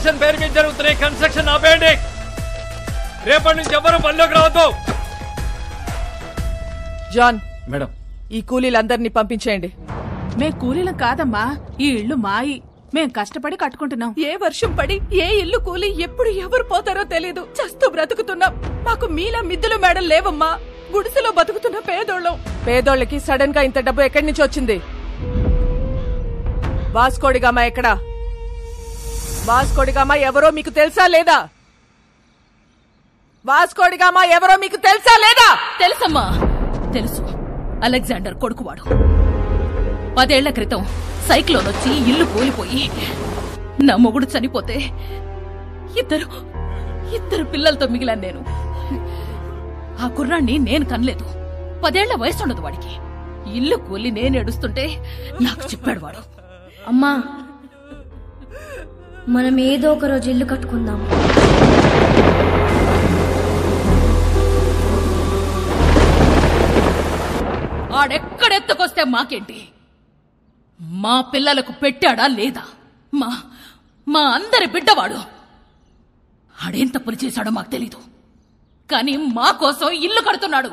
Construction పేరు మీద జరుగుతున్నాయి. కన్స్ట్రక్షన్ ఆపేయండి. రేపటి నుంచి ఎవరు పనిలోకి రావద్దు. జాన్ మేడం, ఈ కూలీలందరినీ పంపించేయండి. మే కూలీలం కాదమ్మా, ఈ ఇల్లు మాయి. మేం కష్టపడి కట్టుకుంటున్నాం. ఏ వర్షం పడి ఏ ఇల్లు కూలి ఎప్పుడు ఎవరు పోతారో తెలీదు. చస్తూ బ్రతుకుతున్నాం. మాకు మీలా మిద్దులు మేడలు లేవమ్మా. గుడిసెలో బతుకుతున్న పేదోళ్ళం. పేదోళ్ళకి సడన్ గా ఇంత డబ్బు ఎక్కడి నుంచి వచ్చింది? వాస్కోడిగామా ఎక్కడా? వాస్కోడిగామా ఎవరో మీకు తెలుసా లేదా? వాస్కోడిగామా ఎవరో మీకు తెలుసా లేదా? తెలుసమ్మా, తెలుసు. అలెగ్జాండర్ కొడుకువాడు. 10 ఏళ్ల క్రితం సైక్లోన్ వచ్చి ఇల్లు కూలిపోయి నా మొగుడు చనిపోతే ఇద్దరు పిల్లలతో మిగిలాను నేను. ఆ కుర్రాన్ని నేను కనలేదు. 10 ఏళ్ల వయసుండదు వాడికి. ఇల్లు కూలి నేను ఏడుస్తుంటే నాకు చెప్పాడు వాడు. అమ్మా, మనం ఏదో ఒక రోజు ఇల్లు కట్టుకుందాం. ఆడెక్కడెత్తుకొస్తే మాకేంటి? మా పిల్లలకు పెట్టాడా లేదా? మా అందరి బిడ్డవాడు. ఆడేం తప్పులు చేశాడో మాకు తెలీదు, కానీ మా కోసం ఇల్లు కడుతున్నాడు.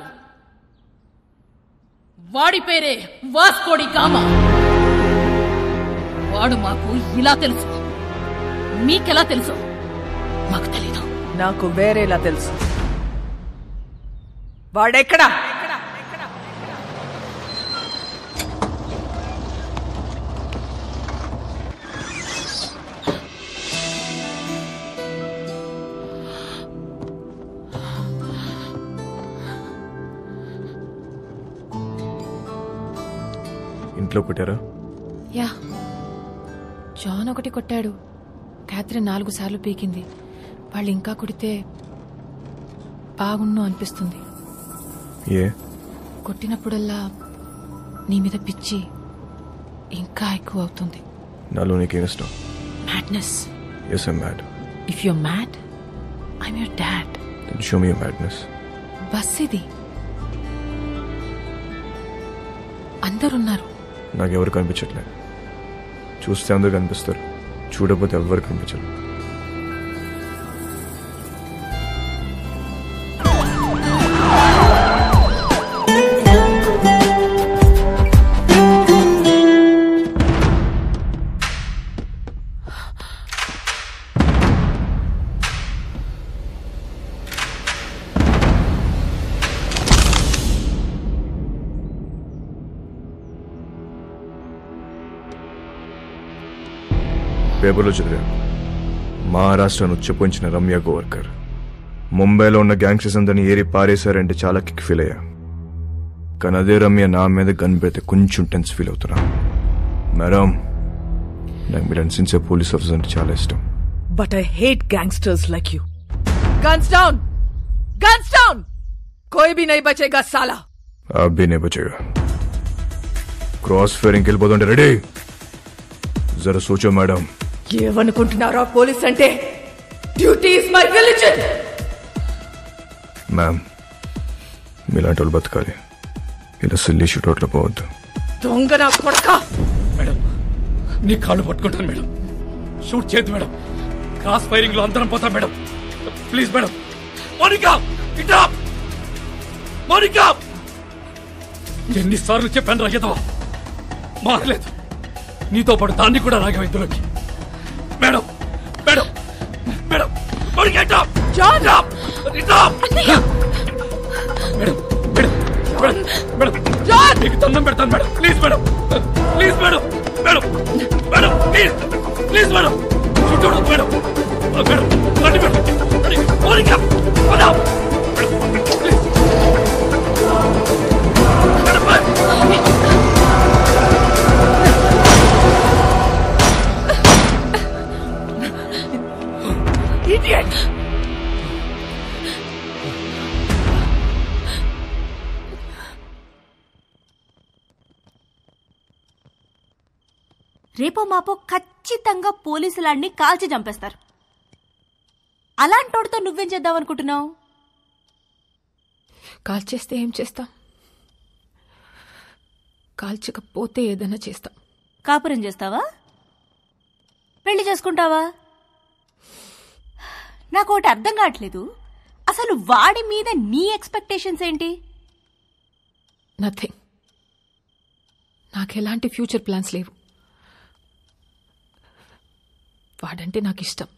వాడి పేరే వాస్కోడి గామా. వాడు మాకు ఇలా తెలుసు. మీకెలా తెలుసు మాకు తెలీదు. నాకు వేరేలా తెలుసు. వాడెక్కడా? ఇంట్లో కొట్టారా? యా, జాన్ ఒకటి కొట్టాడు. క్యాథరిన్ 4 సార్లు పీకింది. వాళ్ళు ఇంకా కొడితే బాగుండు అనిపిస్తుంది. ఏ? కొట్టినప్పుడల్లా నీ మీద పిచ్చి ఇంకా ఎక్కువ అవుతుంది. నాలో నీకేం ఇష్టం? Madness. Yes, I'm mad. If you're mad, I'm your dad. Then show me your madness. Bus ఇది. అందరున్నారు. నాకెవరు కనిపించట్లేదు. చూస్తే అందరు కనిపిస్తారు, చూడకపోతే ఎవరు కనిపించరు. పేపర్లో చదివా, మహారాష్ట్రను ఉచ్చపోయించిన రమ్య గోవర్కర్ ముంబైలో ఉన్న గ్యాంగ్స్టర్స్ అందరినీ ఏరి పారేశారంటే చాలా కిక్ ఫీల్ అయ్యా. కానీ అదే రమ్య నా మీద గన్ పెడితే కొంచెం టెన్స్ ఫీల్ అవుతున్నా. మేడం, నాకు మీరు సిన్సియర్ పోలీస్ ఆఫీసర్ అంటే చాలా ఇష్టం. But I hate gangsters like you. Guns down! Guns down! కోई भी नहीं बचेगा साला. आप भी नहीं बचेगा. క్రాస్ ఫైరింగ్కి వెళ్ళిపోతుంటే రెడీ. జర సోచో మేడం. ఏమనుకుంటున్నారా పోలీస్ అంటే? Duty is my religion. Ma'am, మీలాంటి వాళ్ళు బతకాలి, ఇలా సిల్లీ షూట్అవుట్లో పోవద్దు. దొంగ నా కొడక. మేడం, నీ కాళ్ళు పట్టుకుంటాను మేడం. షూట్ చేయద్దు మేడం. క్రాస్ ఫైరింగ్ లో అందరం పోతాం మేడం. Please madam. మోనికా, ఇట్రా. మోనికా, ఎన్నిసార్లు చెప్పాను రాగేదవా, మారలేదు. నీతో పాటు దాన్ని కూడా రాగం ఇందులోకి. మేడం, మేడం, మేడం, మోనికా ఇట్రా. జాన్, ఇట్రా. మేడం, మేడం, మేడం, మేడం, జాన్, నీకు దండం పెడతాను madam. Please madam, please madam, madam, madam, please, please madam. చూడు మేడం, మేడం, రండి madam. Monica, madam, please. Idiot! రేపో మాపో ఖచ్చితంగా పోలీసులాడిని కాల్చి చంపేస్తారు. అలాంటోడితో నువ్వేం చేద్దాం అనుకుంటున్నావు? కాల్చేస్తే ఏం చేస్తాం? కాల్చకపోతే ఏదైనా చేస్తాం. కాపురం చేస్తావా? పెళ్లి చేసుకుంటావా? నాకు ఒకటి అర్థం కావట్లేదు, అసలు వాడి మీద నీ ఎక్స్పెక్టేషన్స్ ఏంటి? నథింగ్. నాకెలాంటి ఫ్యూచర్ ప్లాన్స్ లేవు. వాడంటే నాకు ఇష్టం.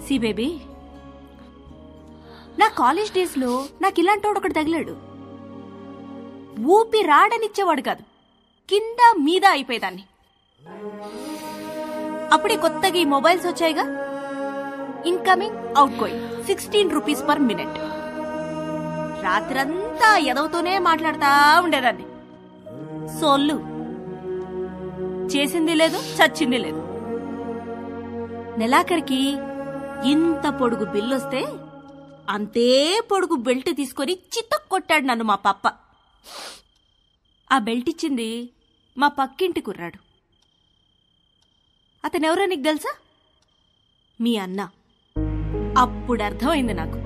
సి బేబీ, నా కాలేజ్ డేస్ లో నాకు ఇలాంటోడు ఒకటి తగిలాడు. ఊపి రాడనిచ్చేవాడు కాదు, కింద మీద అయిపోయేదాన్ని. అప్పుడే కొత్తగా ఈ మొబైల్స్ వచ్చాయిగా, incoming outgoing 16 rupees per minute. రాత్రంతా ఎదవుతూనే మాట్లాడుతా ఉండేదాన్ని. సోళ్ళు చేసింది లేదు, చచ్చింది లేదు. నెలాఖరికి ఇంత పొడుగు బిల్లొస్తే అంతే పొడుగు బెల్ట్ తీసుకొని చిత్తకు కొట్టాడు నన్ను మా పప్ప. ఆ బెల్ట్ ఇచ్చింది మా పక్కింటి కుర్రాడు. అతనెవరో నీకు తెలుసా? మీ అన్న. అప్పుడు అర్థమైంది నాకు,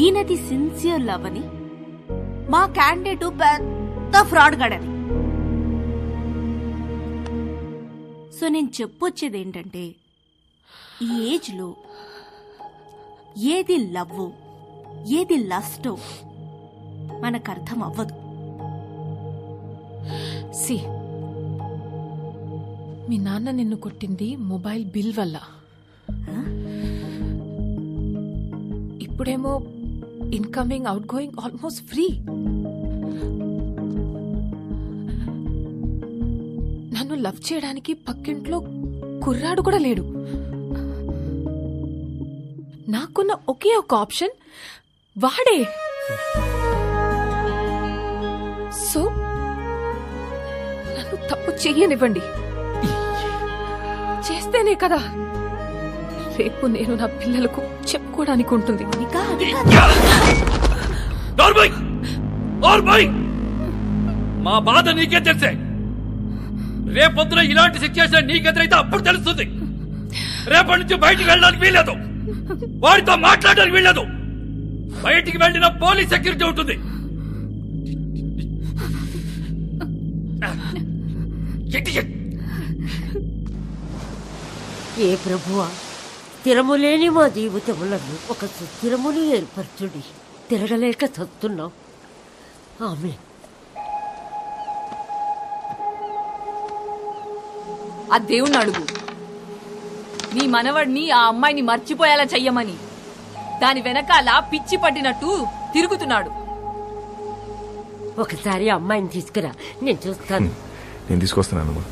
ఈయనది సిన్సియర్ లవ్ అని, మా క్యాండిడేట్ పెద్ద ఫ్రాడ్ గాడని. సో నేను చెప్పొచ్చేది ఏంటంటే, ఈ ఏజ్లో ఏది లవ్వో ఏది లస్టో మనకు అర్థం అవ్వదు. సి, మీ నాన్న నిన్ను కొట్టింది మొబైల్ బిల్ వల్ల. ఇప్పుడేమో incoming out going almost free. నన్ను లవ్ చేయడానికి పక్కింట్లో కుర్రాడు కూడా లేడు. నాకున్న ఒకే ఒక ఆప్షన్ వాడే. సో నన్ను తప్పు చెయ్యనివ్వండి. చేస్తేనే కదా రేపు నేను నా పిల్లలకు చెప్పుకోవడానికి ఉంటుంది. మా బాధ నీకే తెలిసే. రేపొద్దున ఇలాంటి సిచ్యువేషన్ నీకెదురైతే అప్పుడు తెలుస్తుంది. రేపటి నుంచి బయటికి వెళ్ళడానికి వీల్లేదు, వాడితో మాట్లాడడానికి వీల్లేదు. బయటికి వెళ్ళిన పోలీస్ సెక్యూరిటీ ఉంటుంది. ఏ ప్రభువా, స్థిరము లేని మా జీవితములను ఒక సుస్థిరమును ఏర్పరచుడి. తిరగలేక చస్తున్నాం. ఆమె ఆ దేవుణ్ణి అడుగు, నీ మనవడిని ఆ అమ్మాయిని మర్చిపోయేలా చెయ్యమని. దాని వెనకాల పిచ్చి పట్టినట్టు తిరుగుతున్నాడు. ఒకసారి అమ్మాయిని తీసుకురా, నేను చూస్తాను. నేను తీసుకొస్తాను.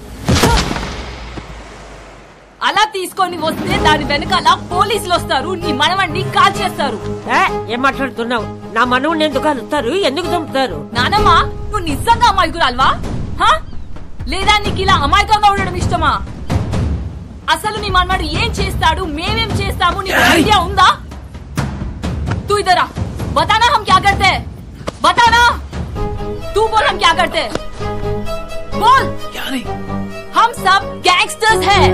అలా తీసుకొని వస్తే దాని వెనకాల పోలీసులు వస్తారు, నీ మనవడిని కాల్ చేస్తారు. ఏం మాట్లాడుతున్నావు? నా మనవుని ఎందుకు కలుస్తారు? ఎందుకు చంపుతారు? నానమ్మా, నువ్వు నిజంగా అమాయకురాల్వా? లేదా నీకు ఇలా అమాయకంగా ఉండడం ఇష్టమా? అసలు నీ మనవాడు ఏం చేస్తాడు, మేమేం చేస్తాము, నీకు ఐడియా ఉందా? तू इधर आ, बताना हम क्या करते, बताना. तू बोल हम क्या करते, बोल. क्या नहीं, हम सब गैंगस्टर्स हैं.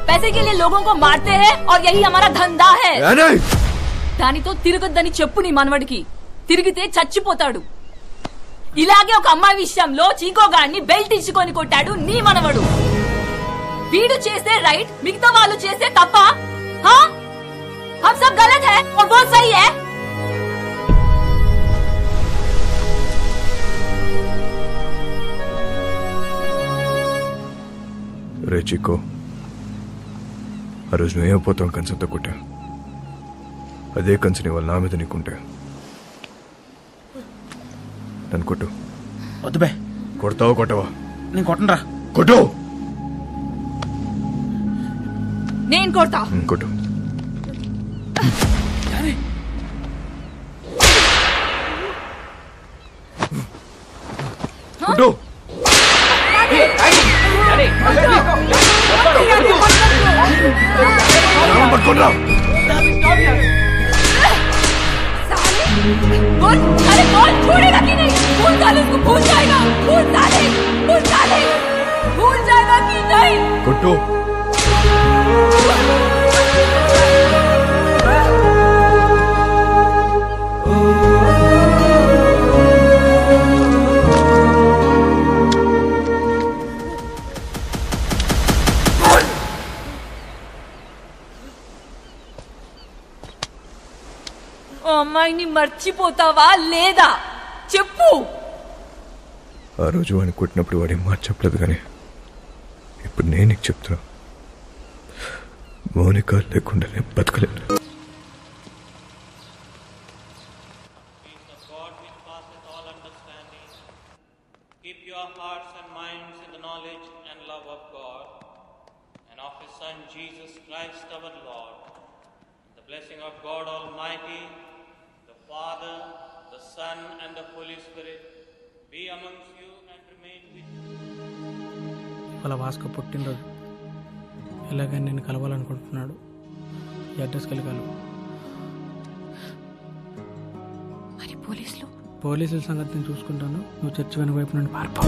पैसे के लिए लोगों को मारते हैं और यही हमारा धंधा है. దానితో తిరగొద్దని చెప్పు నీ మనవడికి. తిరిగితే చచ్చిపోతాడు. ఇలాగే ఒక అమ్మాయి విషయంలో చీకోగాడిని బెల్ట్ ఇచ్చుకొని కొట్టాడు నీ మనవడు. వీడు చేసే రైట్, మిగతా వాళ్ళు చేసే తప్ప? हम सब गलत है और वो सही है. రే చిక్కో, ఆ రోజు నువ్వేమైపోతావు కంచంతో కొట్టా. అదే కంచని వాళ్ళు నా మీద నీకుంటే నన్ను కొట్టు. వద్దు బే. కొడతావు కొట్టవా? నేను కొట్టనరా. కొట్టు. నేను కొడతా. కొట్టు. కొట్టు. పట్టుకోరా. बोल, अरे बोल, छोड़ेगा कि नहीं? भूल साले उसको, भूल जाएगा. भूल साले, भूल साले, भूल जाएगा कि नहीं? కొట్టు. అమ్మాయిని మర్చిపోతావా లేదా చెప్పు. ఆ రోజు వాడిని కొట్టినప్పుడు వాడి మాట చెప్పలేదు, కానీ ఇప్పుడు నేను నీకు చెప్తున్నా, మౌనిక లేకుండా నేను బతకలేను. Keep your hearts and minds in the knowledge and love of God and of His Son Jesus Christ our Lord. The blessing of God Almighty, the Father, the Son and the Holy Spirit be amongst you and remain with you. వాళ్ళ Vasco పుట్టినరోజు ఎలాగని నేను కలవాలనుకుంటున్నాడు. ఈ అడ్రస్కి వెళ్ళి కలవు. మరి పోలీసులు? పోలీసుల సంగతి నేను చూసుకుంటాను. నువ్వు చర్చి వెనక వైపు నుండి పారిపో.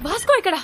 వాస్కో ఇక్కడ.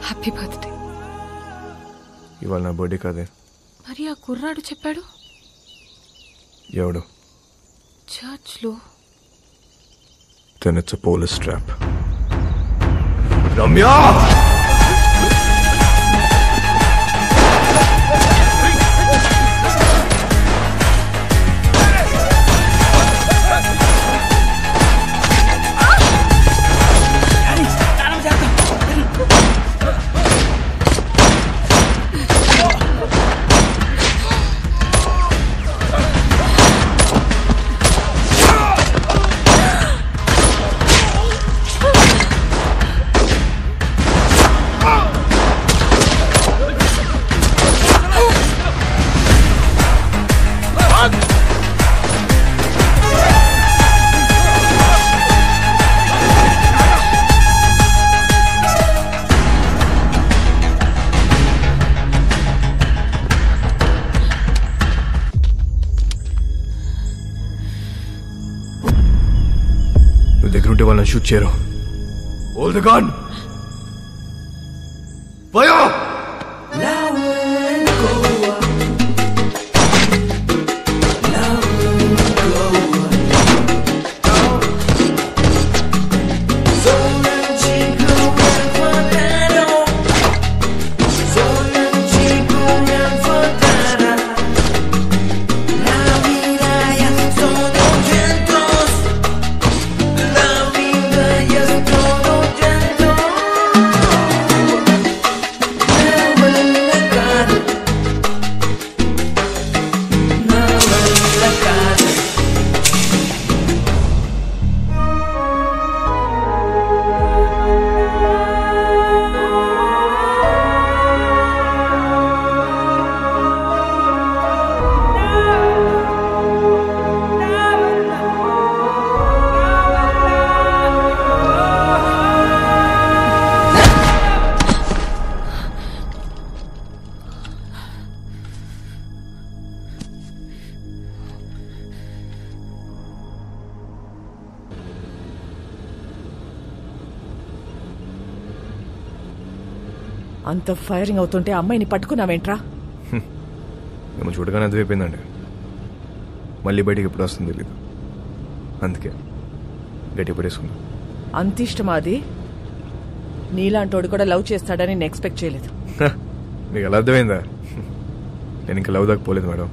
Happy birthday. ఇవాళ నా బర్త్డే కాదే. మరి ఆ కుర్రాడు చెప్పాడు. ఎవడు? చర్చ్ లో. Then it's a police trap. Ramya! దగ్గరుంటే వాళ్ళని షూట్ చేయరు. Hold the gun! Fire! అంత ఫైరింగ్ అవుతుంటే అమ్మాయిని పట్టుకున్నావేంట్రా? మేము చూడగానే అదివైపోయిందండి. మళ్ళీ బయటికి ఎప్పుడు వస్తుంది తెలీదు, అందుకే గట్టి పడేసుకున్నా. అంత ఇష్టమా అది? నీలాంటోడు కూడా లవ్ చేస్తాడని నేను ఎక్స్పెక్ట్ చేయలేదు. మీకు ఎలా అర్థమైందా? నేను ఇంకా లవ్ దాకా పోలేదు మేడం.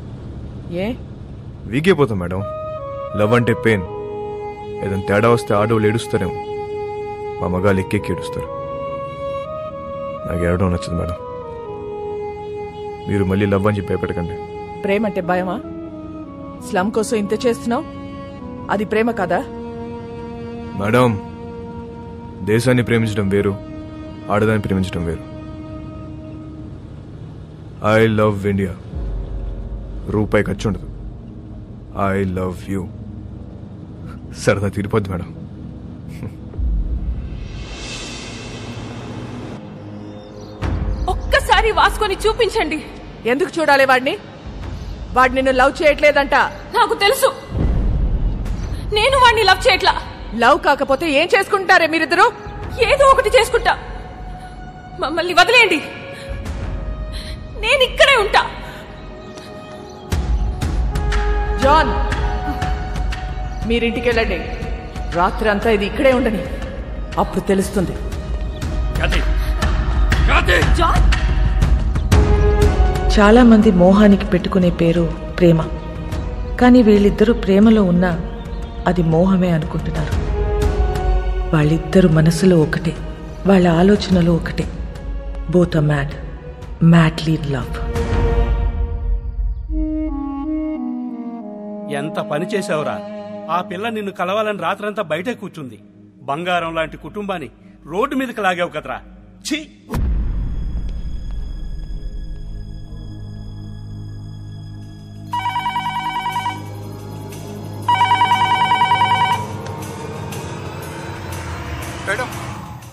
ఏ వీక్ అయిపోతాం మేడం. లవ్ అంటే పెయిన్. ఏదైనా తేడా వస్తే ఆడవాళ్ళు ఏడుస్తారేమో, మా మగాళ్ళు ఎక్కెక్కి ఏడుస్తారు. నాకు ఏడవడం నచ్చదు మేడం. మీరు మళ్ళీ లవ్ అని చెప్పి భయపెట్టకండి. ప్రేమ అంటే భయమా? స్లమ్ కోసం ఇంత చేస్తున్నావు, అది ప్రేమ కదా? మేడం, దేశాన్ని ప్రేమించడం వేరు, ఆడదాన్ని ప్రేమించడం వేరు. I love India. రూపాయి ఖర్చు ఉండదు. I love you. సరదా తీరిపోద్ది మేడం. ఒక్కసారి వాసుకొని చూపించండి. ఎందుకు చూడాలి వాడిని? వాడు నిన్ను లవ్ చేయట్లేదంట. నాకు తెలుసు, నేను వాడిని లవ్ చేయట్లా. లవ్ కాకపోతే ఏం చేసుకుంటారే మీరిద్దరు? ఏదో ఒకటి చేసుకుంటా. మమ్మల్ని వదిలేయండి, నేను ఇక్కడే ఉంటా. జాన్, మీరింటికెళ్ళండి. రాత్రి అంతా ఇది ఇక్కడే ఉండని, అప్పుడు తెలుస్తుంది. జాన్, చాలా మంది మోహానికి పెట్టుకునే పేరు ప్రేమ. కానీ వీళ్ళిద్దరూ ప్రేమలో ఉన్నా అది మోహమే అనుకుంటున్నారు. వాళ్ళిద్దరు మనసులో ఒకటే, వాళ్ళ ఆలోచనలో ఒకటే. Both are mad, madly in love. ఎంత పని చేశావురా? ఆ పిల్ల నిన్ను కలవాలని రాత్రంతా బయటే కూర్చుంది. బంగారం లాంటి కుటుంబాన్ని రోడ్డు మీదకి లాగావు కదరా. ఛీ!